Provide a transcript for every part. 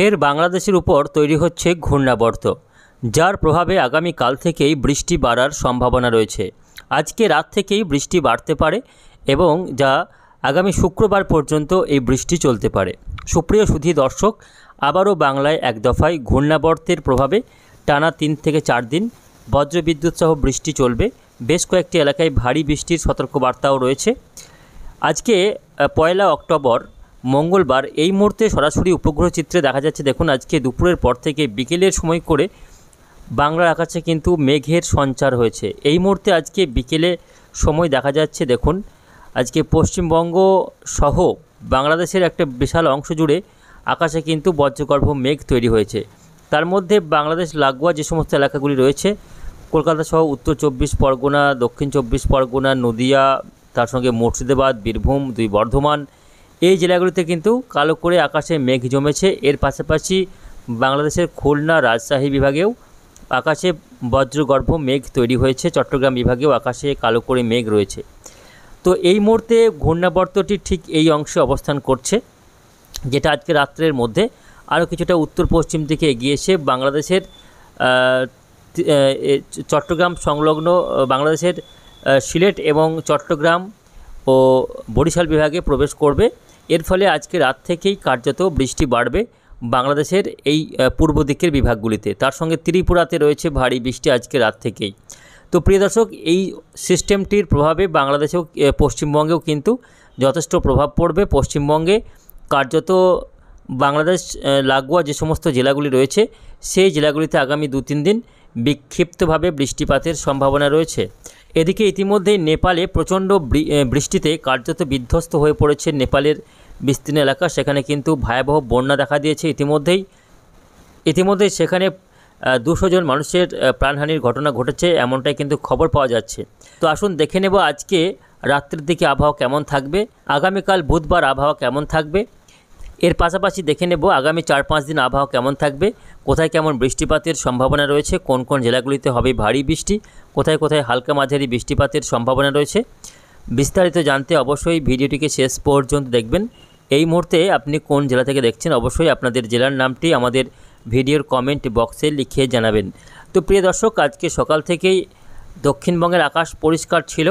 ফের বাংলাদেশের উপর তৈরি হচ্ছে ঘূর্ণাবর্ত, যার প্রভাবে আগামীকাল থেকেই বৃষ্টি বাড়ার সম্ভাবনা রয়েছে। আজকে রাত থেকেই বৃষ্টি বাড়তে পারে এবং যা আগামী শুক্রবার পর্যন্ত এই বৃষ্টি চলতে পারে। সুপ্রিয় সুধী দর্শক, আবারও বাংলায় এক দফায় ঘূর্ণাবর্তের প্রভাবে টানা 3 থেকে 4 দিন বজ্রবিদ্যুৎ সহ বৃষ্টি চলবে। বেশ কয়েকটি এলাকায় ভারী বৃষ্টির সতর্কবার্তাও রয়েছে। আজকে 1 অক্টোবর মঙ্গলবার, এই মুহূর্তে সরাসরি উপগ্রহ চিত্রে দেখা যাচ্ছে, দেখুন আজকে দুপুরের পর থেকে বিকেলের সময় করে বাংলার আকাশে কিন্তু মেঘের সঞ্চার হয়েছে। এই মুহূর্তে আজকে বিকেলে সময় দেখা যাচ্ছে, দেখুন আজকে পশ্চিমবঙ্গ সহ বাংলাদেশের একটা বিশাল অংশ জুড়ে আকাশে কিন্তু বজ্রগর্ভ মেঘ তৈরি হয়েছে। তার মধ্যে বাংলাদেশ লাগোয়া যে সমস্ত এলাকাগুলি রয়েছে, কলকাতা সহ উত্তর 24 পরগনা, দক্ষিণ 24 পরগনা, নদিয়া, তার সঙ্গে মুর্শিদাবাদ, বীরভূম, 2 বর্ধমান, এই জেলাগুলিতে কিন্তু কালো করে আকাশে মেঘ জমেছে। এর পাশাপাশি বাংলাদেশের খুলনা, রাজশাহী বিভাগেও আকাশে বজ্রগর্ভ মেঘ তৈরি হয়েছে। চট্টগ্রাম বিভাগেও আকাশে কালো করে মেঘ রয়েছে। তো এই মুহূর্তে ঘূর্ণাবর্তটি ঠিক এই অংশে অবস্থান করছে, যেটা আজকে রাত্রের মধ্যে আরও কিছুটা উত্তর পশ্চিম দিকে এগিয়ে এসে বাংলাদেশের চট্টগ্রাম সংলগ্ন বাংলাদেশের সিলেট এবং চট্টগ্রাম ও বরিশাল বিভাগে প্রবেশ করবে। এর ফলে আজকে রাত থেকেই কার্যত বৃষ্টি বাড়বে বাংলাদেশের এই পূর্ব দিকের বিভাগগুলিতে। তার সঙ্গে ত্রিপুরাতে রয়েছে ভারী বৃষ্টি আজকে রাত থেকেই। তো প্রিয় দর্শক, এই সিস্টেমটির প্রভাবে বাংলাদেশেও পশ্চিমবঙ্গেও কিন্তু যথেষ্ট প্রভাব পড়বে। পশ্চিমবঙ্গে কার্যত বাংলাদেশ লাগোয়া যে সমস্ত জেলাগুলি রয়েছে, সেই জেলাগুলিতে আগামী 2-3 দিন বিক্ষিপ্তভাবে বৃষ্টিপাতের সম্ভাবনা রয়েছে। এদিকে ইতিমধ্যেই নেপালে প্রচণ্ড বৃষ্টিতে কার্যত বিধ্বস্ত হয়ে পড়েছে নেপালের বিস্তীর্ণ এলাকা। সেখানে কিন্তু ভয়াবহ বন্যা দেখা দিয়েছে ইতিমধ্যেই সেখানে 200 জন মানুষের প্রাণহানির ঘটনা ঘটেছে, এমনটাই কিন্তু খবর পাওয়া যাচ্ছে। তো আসুন দেখে নেব আজকে রাত্রের দিকে আবহাওয়া কেমন থাকবে, আগামীকাল বুধবার আবহাওয়া কেমন থাকবে। এর পাশাপাশি দেখে নেব আগামী 4-5 দিন আবহাওয়া কেমন থাকবে, কোথায় কেমন বৃষ্টিপাতের সম্ভাবনা রয়েছে, কোন কোন জেলাগুলিতে হবে ভারী বৃষ্টি, কোথায় কোথায় হালকা মাঝারি বৃষ্টিপাতের সম্ভাবনা রয়েছে। বিস্তারিত জানতে অবশ্যই ভিডিওটিকে শেষ পর্যন্ত দেখবেন। এই মুহূর্তে আপনি কোন জেলা থেকে দেখছেন, অবশ্যই আপনাদের জেলার নামটি আমাদের ভিডিওর কমেন্ট বক্সে লিখে জানাবেন। তো প্রিয় দর্শক, আজকে সকাল থেকেই দক্ষিণবঙ্গের আকাশ পরিষ্কার ছিল,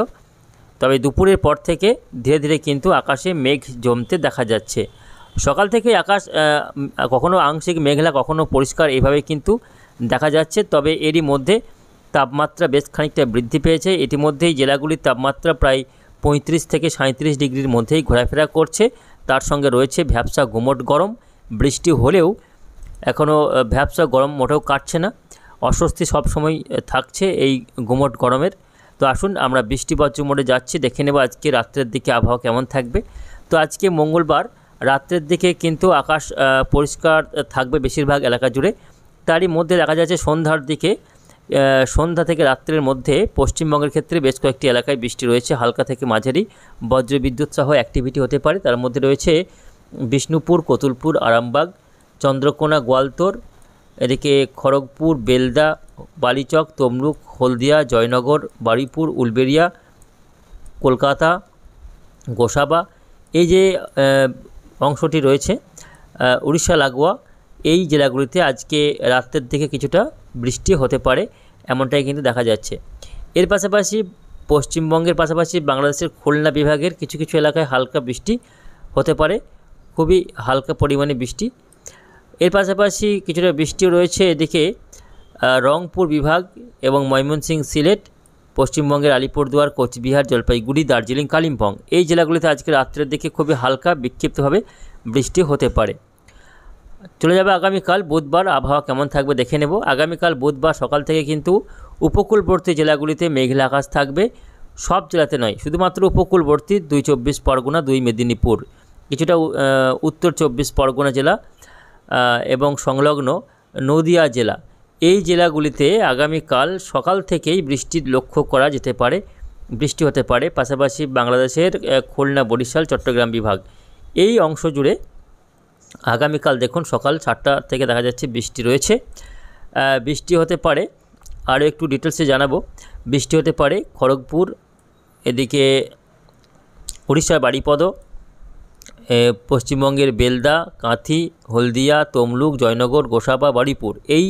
তবে দুপুরের পর থেকে ধীরে ধীরে কিন্তু আকাশে মেঘ জমতে দেখা যাচ্ছে। সকাল থেকে আকাশ কখনো আংশিক মেঘলা, কখনো পরিষ্কার, এইভাবে কিন্তু দেখা যাচ্ছে। তবে এরই মধ্যে তাপমাত্রা বেশ খানিকটা বৃদ্ধি পেয়েছে। ইতিমধ্যেই জেলাগুলির তাপমাত্রা প্রায় 35 থেকে 37 ডিগ্রির মধ্যেই ঘোরাফেরা করছে। তার সঙ্গে রয়েছে ভ্যাপসা গুমোট গরম। বৃষ্টি হলেও এখনও ভ্যাপসা গরম মোটেও কাটছে না, অস্বস্তি সবসময় থাকছে এই গুমোট গরমের। তো আসুন আমরা বৃষ্টি বজ্র মোডে যাচ্ছি, দেখে নেব আজকে রাত্রের দিকে আবহাওয়া কেমন থাকবে। তো আজকে মঙ্গলবার রাত্রের দিকে কিন্তু আকাশ পরিষ্কার থাকবে বেশিরভাগ এলাকা জুড়ে। তারই মধ্যে দেখা যাচ্ছে সন্ধ্যার দিকে, সন্ধ্যা থেকে রাত্রের মধ্যে পশ্চিমবঙ্গের ক্ষেত্রে বেশ কয়েকটি এলাকায় বৃষ্টি রয়েছে। হালকা থেকে মাঝারি বজ্রবিদ্যুৎ সহ অ্যাক্টিভিটি হতে পারে। তার মধ্যে রয়েছে বিষ্ণুপুর, কতুলপুর, আরামবাগ, চন্দ্রকোনা, গোয়ালতোর, এদিকে খড়গপুর, বেলদা, বালিচক, তমলুক, হলদিয়া, জয়নগর, বারুইপুর, উলবেড়িয়া, কলকাতা, গোসাবা, এই যে অংশটি রয়েছে উড়িষ্যা লাগোয়া, এই জেলাগুলিতে আজকে রাতের দিকে কিছুটা বৃষ্টি হতে পারে, এমনটাই কিন্তু দেখা যাচ্ছে। এর পাশাপাশি পশ্চিমবঙ্গের পাশাপাশি বাংলাদেশের খুলনা বিভাগের কিছু কিছু এলাকায় হালকা বৃষ্টি হতে পারে, খুবই হালকা পরিমাণে বৃষ্টি। এর পাশাপাশি কিছুটা বৃষ্টিও রয়েছে এদিকে রংপুর বিভাগ এবং ময়মনসিংহ, সিলেট, পশ্চিমবঙ্গের আলিপুরদুয়ার, কোচবিহার, জলপাইগুড়ি, দার্জিলিং, কালিম্পং, এই জেলাগুলিতে আজকে রাত্রের দিকে খুবই হালকা বিক্ষিপ্তভাবে বৃষ্টি হতে পারে। চলে যাবে আগামীকাল বুধবার আবহাওয়া কেমন থাকবে দেখে নেব। আগামীকাল বুধবার সকাল থেকে কিন্তু উপকূলবর্তী জেলাগুলিতে মেঘলা আকাশ থাকবে। সব জেলাতে নয়, শুধুমাত্র উপকূলবর্তী 2 24 পরগনা, 2 মেদিনীপুর, কিছুটা উত্তর 24 পরগনা জেলা এবং সংলগ্ন নদিয়া জেলা, এই জেলাগুলিতে আগামীকাল সকাল থেকেই বৃষ্টির লক্ষ্য করা যেতে পারে, বৃষ্টি হতে পারে। পাশাপাশি বাংলাদেশের খুলনা, বরিশাল, চট্টগ্রাম বিভাগ, এই অংশ জুড়ে আগামীকাল দেখুন সকাল 7টা থেকে দেখা যাচ্ছে বৃষ্টি রয়েছে। বৃষ্টি হতে পারে, আরও একটু ডিটেলসে জানাবো। বৃষ্টি হতে পারে খড়গপুর, এদিকে উড়িষ্যার বারিপদ, পশ্চিমবঙ্গের বেলদা, কাঁথি, হলদিয়া, তমলুক, জয়নগর, গোসাবা, বারুইপুর এই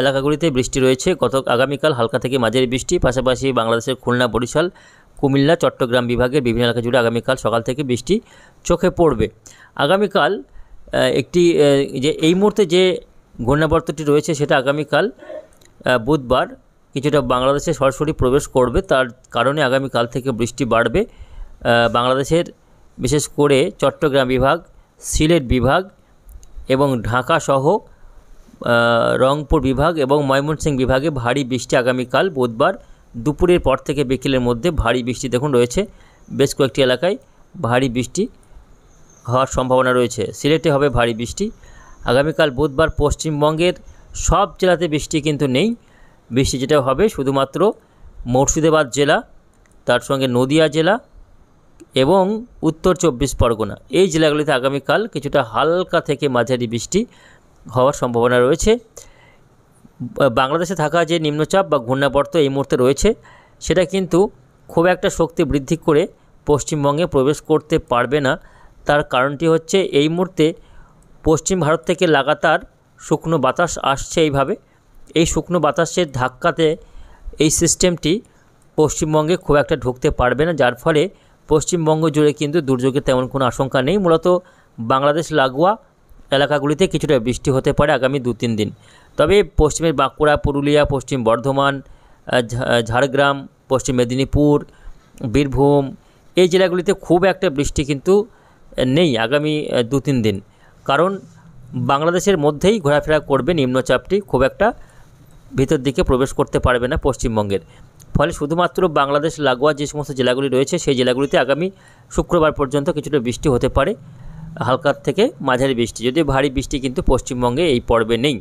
এলাকাগুলিতে বৃষ্টি রয়েছে। আগামীকাল হালকা থেকে মাঝারি বৃষ্টি, পাশাপাশি বাংলাদেশের খুলনা, বরিশাল, কুমিল্লা, চট্টগ্রাম বিভাগের বিভিন্ন এলাকা জুড়ে আগামীকাল সকাল থেকে বৃষ্টি চোখে পড়বে। আগামীকাল একটি যে এই মুহূর্তে যে ঘূর্ণাবর্তটি রয়েছে সেটা আগামীকাল বুধবার কিছুটা বাংলাদেশে সরাসরি প্রবেশ করবে, তার কারণে আগামীকাল থেকে বৃষ্টি বাড়বে। বাংলাদেশের বিশেষ করে চট্টগ্রাম বিভাগ, সিলেট বিভাগ এবং ঢাকা সহ রংপুর বিভাগ এবং ময়মনসিংহ বিভাগে ভারী বৃষ্টি আগামীকাল বুধবার দুপুরের পর থেকে বিকেলের মধ্যে ভারী বৃষ্টি দেখুন রয়েছে। বেশ কয়েকটি এলাকায় ভারী বৃষ্টি হওয়ার সম্ভাবনা রয়েছে। সিলেটে হবে ভারী বৃষ্টি। আগামীকাল বুধবার পশ্চিমবঙ্গের সব জেলাতে বৃষ্টি কিন্তু নেই। বৃষ্টি যেটা হবে শুধুমাত্র মুর্শিদাবাদ জেলা, তার সঙ্গে নদিয়া জেলা এবং উত্তর 24 পরগনা এই জেলাগুলিতে আগামীকাল কিছুটা হালকা থেকে মাঝারি বৃষ্টি হওয়ার সম্ভাবনা রয়েছে। বাংলাদেশে থাকা যে নিম্নচাপ বা ঘূর্ণাবর্ত এই মুহূর্তে রয়েছে সেটা কিন্তু খুব একটা শক্তি বৃদ্ধি করে পশ্চিমবঙ্গে প্রবেশ করতে পারবে না। তার কারণটি হচ্ছে এই মুহূর্তে পশ্চিম ভারত থেকে লাগাতার শুকনো বাতাস আসছে। এই শুকনো বাতাসের ধাক্কাতে এই সিস্টেমটি পশ্চিমবঙ্গে খুব একটা ঢুকতে পারবে না, যার ফলে পশ্চিমবঙ্গ জুড়ে কিন্তু দুর্যোগের তেমন কোনো আশঙ্কা নেই। মূলত বাংলাদেশ লাগোয়া এলাকাগুলিতে কিছুটা বৃষ্টি হতে পারে আগামী 2-3 দিন। তবে পশ্চিমের বাঁকুড়া, পুরুলিয়া, পশ্চিম বর্ধমান, ঝাড়গ্রাম, পশ্চিম মেদিনীপুর, বীরভূম এই জেলাগুলিতে খুব একটা বৃষ্টি কিন্তু নেই আগামী 2-3 দিন, কারণ বাংলাদেশের মধ্যেই ঘোরাফেরা করবে নিম্নচাপটি, খুব একটা ভিতর দিকে প্রবেশ করতে পারবে না পশ্চিমবঙ্গের। ফলে শুধুমাত্র বাংলাদেশ লাগোয়া যে সমস্ত জেলাগুলি রয়েছে সেই জেলাগুলিতে আগামী শুক্রবার পর্যন্ত কিছুটা বৃষ্টি হতে পারে, হালকা থেকে মাঝারি বৃষ্টি, যদিও ভারী বৃষ্টি কিন্তু পশ্চিমবঙ্গে এই পর্বে নেই।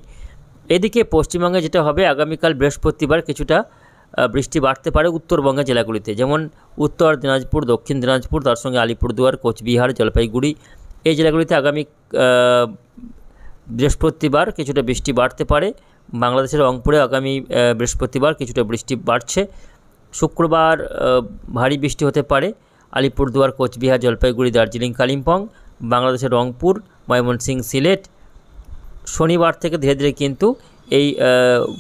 এদিকে পশ্চিমবঙ্গে যেটা হবে আগামীকাল বৃহস্পতিবার কিছুটা বৃষ্টি বাড়তে পারে উত্তরবঙ্গের জেলাগুলিতে, যেমন উত্তর দিনাজপুর, দক্ষিণ দিনাজপুর, তার সঙ্গে আলিপুরদুয়ার, কোচবিহার, জলপাইগুড়ি এই জেলাগুলিতে আগামী বৃহস্পতিবার কিছুটা বৃষ্টি বাড়তে পারে। বাংলাদেশের রংপুরে আগামী বৃহস্পতিবার কিছুটা বৃষ্টি বাড়ছে। শুক্রবার ভারী বৃষ্টি হতে পারে আলিপুরদুয়ার, কোচবিহার, জলপাইগুড়ি, দার্জিলিং, কালিম্পং, বাংলাদেশের রংপুর, ময়মনসিংহ, সিলেট। শনিবার থেকে ধীরে ধীরে কিন্তু এই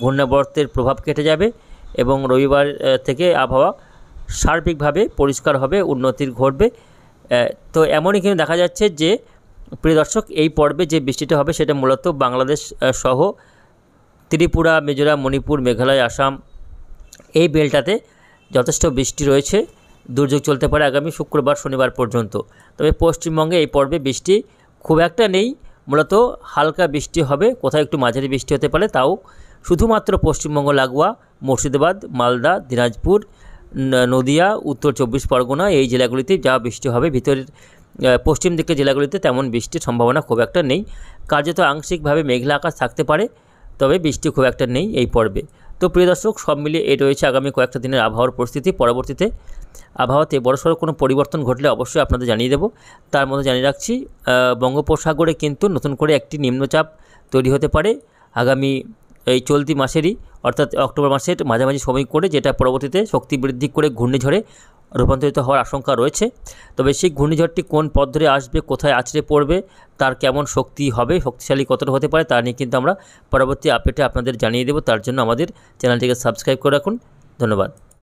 ঘূর্ণাবর্তের প্রভাব কেটে যাবে এবং রবিবার থেকে আবহাওয়া সার্বিকভাবে পরিষ্কার হবে, উন্নতির ঘটবে। তো এমনই কিন্তু দেখা যাচ্ছে যে প্রিয় দর্শক, এই পর্বে যে বৃষ্টিটা হবে সেটা মূলত বাংলাদেশ সহ ত্রিপুরা, মিজোরাম, মণিপুর, মেঘালয়, আসাম এই বেলটাতে যথেষ্ট বৃষ্টি রয়েছে। দুর্যোগ চলতে পারে আগামী শুক্রবার, শনিবার পর্যন্ত। তবে পশ্চিমবঙ্গে এই পর্বে বৃষ্টি খুব একটা নেই, মূলত হালকা বৃষ্টি হবে, কোথাও একটু মাঝারি বৃষ্টি হতে পারে, তাও শুধুমাত্র পশ্চিমবঙ্গ লাগোয়া মুর্শিদাবাদ, মালদা, দিনাজপুর, নদিয়া, উত্তর 24 পরগনা এই জেলাগুলিতে যা বৃষ্টি হবে। ভিতরের পশ্চিম দিকের জেলাগুলিতে তেমন বৃষ্টির সম্ভাবনা খুব একটা নেই। কার্যত আংশিকভাবে মেঘলা আকাশ থাকতে পারে, তবে বৃষ্টি খুব একটা নেই এই পর্বে। তো প্রিয় দর্শক, সব মিলিয়ে এই রয়েছে আগামী কয়েকটা দিনের আবহাওয়ার পরিস্থিতি। পরবর্তীতে আবহাওয়াতে বড়সড় কোনো পরিবর্তন ঘটলে অবশ্যই আপনাদের জানিয়ে দেব। তার মধ্যে জানিয়ে রাখছি, বঙ্গোপসাগরে কিন্তু নতুন করে একটি নিম্নচাপ তৈরি হতে পারে আগামী এই চলতি মাসেরই, অর্থাৎ অক্টোবর মাসের মাঝামাঝি সময় করে, যেটা পরবর্তীতে শক্তি বৃদ্ধি করে ঘূর্ণিঝড়ে রূপান্তরিত হওয়ার আশঙ্কা রয়েছে। তবে সেই ঘূর্ণিঝড়টি কোন পথ ধরে আসবে, কোথায় আছড়ে পড়বে, তার কেমন শক্তি হবে, শক্তিশালী কতটা হতে পারে, তা নিয়ে কিন্তু আমরা পরবর্তী আপডেটে আপনাদের জানিয়ে দেব। তার জন্য আমাদের চ্যানেলটিকে সাবস্ক্রাইব করে রাখুন। ধন্যবাদ।